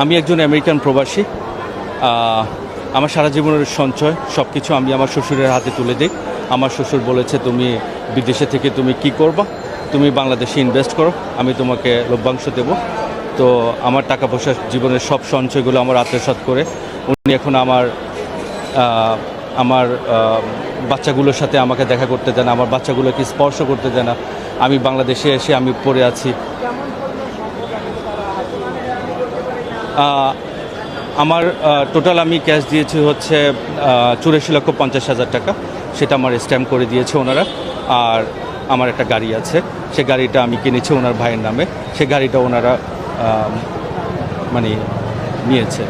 আমি একজন আমেরিকান প্রবাসী। আমার সারা জীবনের সঞ্চয় সব কিছু আমি আমার শ্বশুরের হাতে তুলে দিই। আমার শ্বশুর বলেছে, তুমি বিদেশে থেকে তুমি কি করবা, তুমি বাংলাদেশে ইনভেস্ট করো, আমি তোমাকে লভ্যাংশ দেব। তো আমার টাকা পয়সা জীবনের সব সঞ্চয়গুলো আমার আত্মসাৎ করে উনি এখন আমার বাচ্চাগুলোর সাথে আমাকে দেখা করতে দেন, আমার বাচ্চাগুলোকে স্পর্শ করতে দেন না। আমি বাংলাদেশে এসে আমি পড়ে আছি। আমার টোটাল আমি ক্যাশ দিয়েছি হচ্ছে 84,50,000 টাকা। সেটা আমার স্ট্যাম্প করে দিয়েছে ওনারা। আর আমার একটা গাড়ি আছে, সে গাড়িটা আমি কিনেছি ওনার ভাইয়ের নামে। সে গাড়িটা ওনারা মানে নিয়েছে।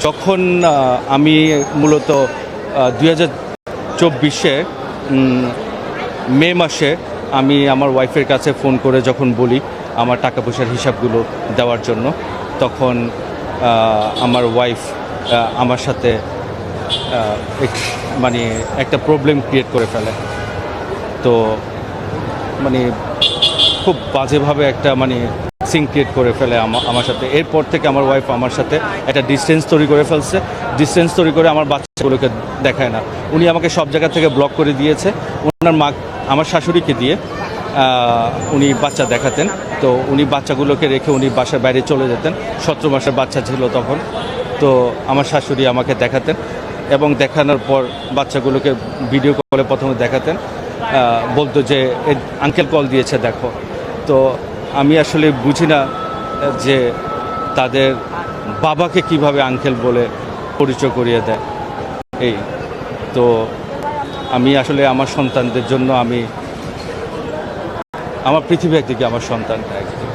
যখন আমি মূলত 2024 মে মাসে আমি আমার ওয়াইফের কাছে ফোন করে যখন বলি আমার টাকা পয়সার হিসাবগুলো দেওয়ার জন্য, তখন আমার ওয়াইফ আমার সাথে মানে একটা প্রবলেম ক্রিয়েট করে ফেলে। তো মানে খুব বাজেভাবে একটা মানে সিন ক্রিয়েট করে ফেলে আমার সাথে। এরপর থেকে আমার ওয়াইফ আমার সাথে একটা ডিস্টেন্স তৈরি করে ফেলছে। ডিস্টেন্স তৈরি করে আমার বাচ্চাগুলোকে দেখায় না। উনি আমাকে সব জায়গা থেকে ব্লক করে দিয়েছে। ওনার মা আমার শাশুড়িকে দিয়ে উনি বাচ্চা দেখাতেন। তো উনি বাচ্চাগুলোকে রেখে উনি বাসার বাইরে চলে যেতেন। 17 মাসের বাচ্চা ছিল তখন। তো আমার শাশুড়ি আমাকে দেখাতেন এবং দেখানোর পর বাচ্চাগুলোকে ভিডিও কলে প্রথমে দেখাতেন, বলতো যে আঙ্কেল কল দিয়েছে দেখো। তো আমি আসলে বুঝি না যে তাদের বাবাকে কিভাবে আঙ্কেল বলে পরিচয় করিয়ে দেয়। এই তো আমি আসলে আমার সন্তানদের জন্য আমার পৃথিবী একদিকে, আমার সন্তানটা একদিকে,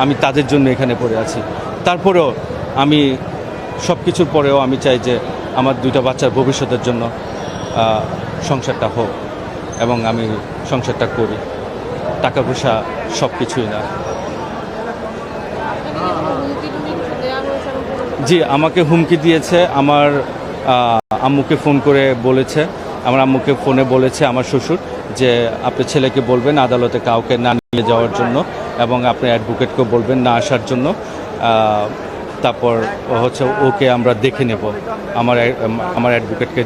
আমি তাদের জন্য এখানে পড়ে আছি। তারপরেও আমি সব কিছুর পরেও আমি চাই যে আমার 2টা বাচ্চার ভবিষ্যতের জন্য সংসারটা হোক এবং আমি সংসারটা করি। টাকা পয়সা সব কিছুই না। জি, আমাকে হুমকি দিয়েছে। আমার আম্মুকে ফোন করে বলেছে, আমার আম্মুকে ফোনে বলেছে আমার শ্বশুর যে আপনি ছেলেকে বলবেন আদালতে কাউকে না নিয়ে যাওয়ার জন্য এবং আপনি অ্যাডভোকেটকেও বলবেন না আসার জন্য। তারপর হচ্ছে ওকে আমরা দেখে নেব, আমার অ্যাডভোকেটকে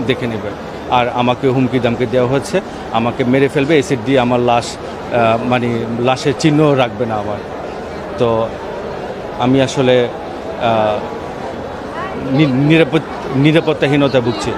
দেখে নেবে। আর আমাকে হুমকি দামকে দেওয়া হচ্ছে, আমাকে মেরে ফেলবে, এসিড দিয়ে আমার লাশ মানে লাশের চিহ্ন রাখবে না আমার। তো আমি আসলে নিরাপত্তাহীনতা ভুগছি।